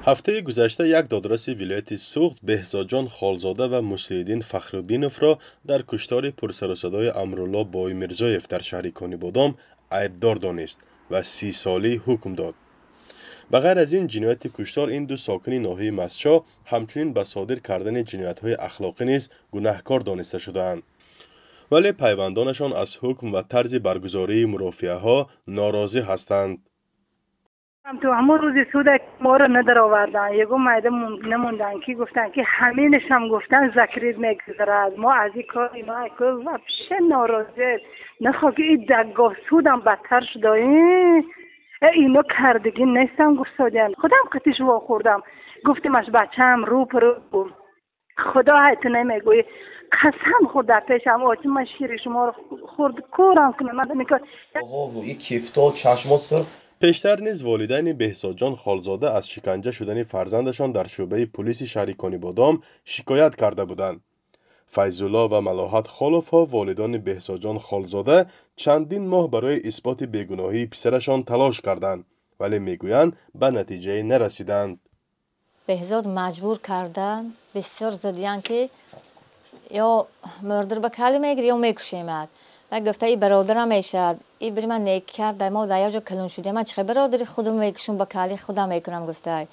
هفته گذشته یک دادرس ولایت سوخت بهزادجان خالزاده و مسلیدین فخرالدینوف را در کشتار پرسر و صدای امرالله بای میرزایف در شهر کانیبادام عیبدار دانست و 30 سالی حکم داد. به غیر از این جنایت کشتار، این دو ساکن ناحیه مسچا همچنین به صادر کردن جنایت‌های اخلاقی نیز گناهکار دانسته شده‌اند. ولی پیوندانشان از حکم و طرز برگزاری مرافعه‌ها ناراضی هستند. تو همون روز سوده ما رو ندر آوردن، یکو مایده نموندن که گفتن که همینش هم گفتن زکرید میگذرد. ما از این کار اینا که وابشه ناراضی نخواه که این دگاه سودم بدتر شده. اینو کردگی نیستم گفت سادیان خودم قطیش وا خوردم گفتیمش بچه هم رو پرو خدا حیث نمیگوی قسم خورده پیشم آچه من شیر شما رو خورد کورم کنم من میکرد یک کیفتا چشما سر. پیشتر نیز والدین بهزادجان خالزاده از شکنجه شدن فرزندشان در شعبه پلیس شهر کانیبادام شکایت کرده بودند. فیض‌الله و ملاحت خالف‌ها والدان بهزادجان خالزاده چندین ماه برای اثبات بیگناهی پسرشان تلاش کردند ولی میگویند به نتیجه نرسیدند. بهزاد مجبور کردن بسیار زدیان که یا مردر به کلی میگیری یا میکشیمد و گفته ای برادرم میشد ای بری من نیک کرده ما در یه کلون شدیم من چه برادری خودم میکشم با کلی خودم میکنم گفته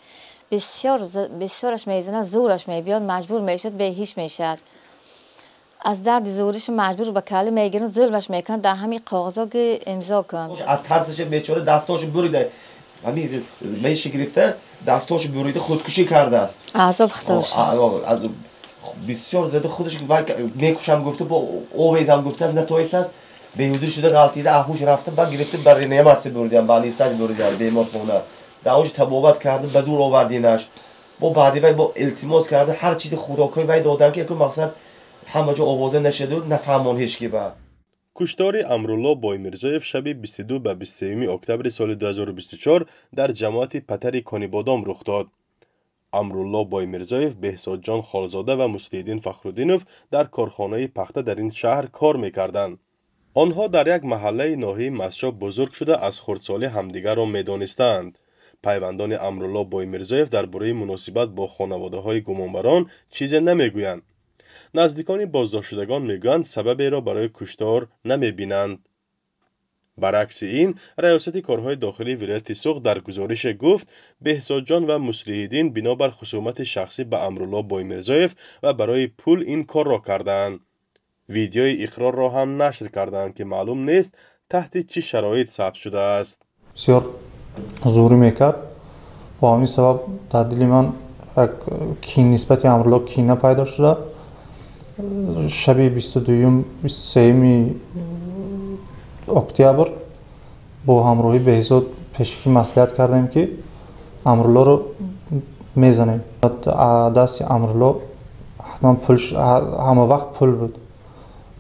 بسیارش میزنه زورش میبیاد مجبور میشد به هیچ میشد از درد زورش مجبور به کلی میگیرن ظلمش میکنن در همین کاغذا که امضا کن از ترسش بیچاره دستاشو بریده همین میشه گرفته دستاشو بریده خودکشی کرده است عذاب خطاش بسیار زده خودش میکشم گفته با اویزم گفته از نتویست است به حضور شده غلطیده اهوش رفته بعد گرفته برای نعمت سی بردیم با نیسان بردیم بیمار خونه در اونج تبابت کرده به زور آوردینش با بعدی وای با التماس کرده هر چیز خوراکی وای دادن که مقصد همه جا آوازه نشده و نفهمون هیچ کی با کشتار امرالله بای میرزایف شب 22 به 23 اکتبر سال 2024 در جماعت پتر کانیبادام رخ داد. امرالله بای میرزایف، بهزادجان خالزاده و مسلیدین فخرالدینوف در کارخانه پخته در این شهر کار میکردند. آنها در یک محله ناحیه مسچا بزرگ شده از خردسالی همدیگر را میدانستند. پیوندان امرالله بای میرزایف درباره مناسبت با خانواده‌های گمانبران چیزی نمیگویند. نزدیکان بازداشت شدگان میگویند سببی را برای کشتار نمیبینند. برعکس این، ریاست کارهای داخلی ولایت سوخت در گزارش گفت بهزادجان و مسلیدین بنابر خصومت شخصی به امرالله بای میرزایف و برای پول این کار را کردند. ویدیوی اقرار را هم نشر کردند که معلوم نیست تحت چه شرایط ثبت شده است. بسیار زوری میکرد و همین سبب در دل من نسبت امرالله کینه پیدا شده. شب 23 اکتبر با همراهی بهزاد پیشکی مصلحت کردیم که امرالله رو میزنیم. دست امرالله حتما پولش همه وقت پول بود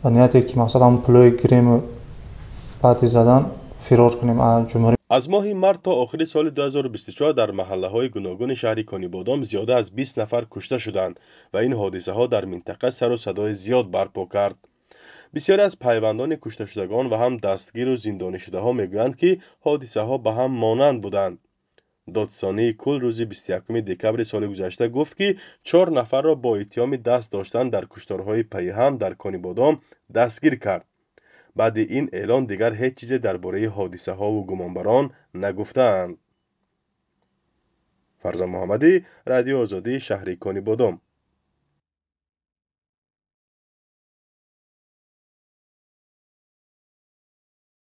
و نیتی که مثلا هم پولای گیریم بعد زدن فرار کنیم از جمهوری. از ماه مارس تا آخر سال 2024 در محله های گوناگون شهر کانیبادام زیاده از 20 نفر کشته شدند و این حادثه ها در منطقه سر و صدای زیاد برپا کرد. بسیاری از پیوندان کشته شدگان و هم دستگیر و زندانی شده ها میگویند که حادثه ها به هم مانند بودند. دادستانی کل روز 21 دکبر سال گذشته گفت که 4 نفر را با اتهام دست داشتن در کشتارهای پیهم در کانیبادام دستگیر کرد. بعد این اعلان دیگر هیچ چیز درباره حادثه ها و گمانبران نگفتند. فرزان محمدی، رادیو آزادی، شهر کانیبادام.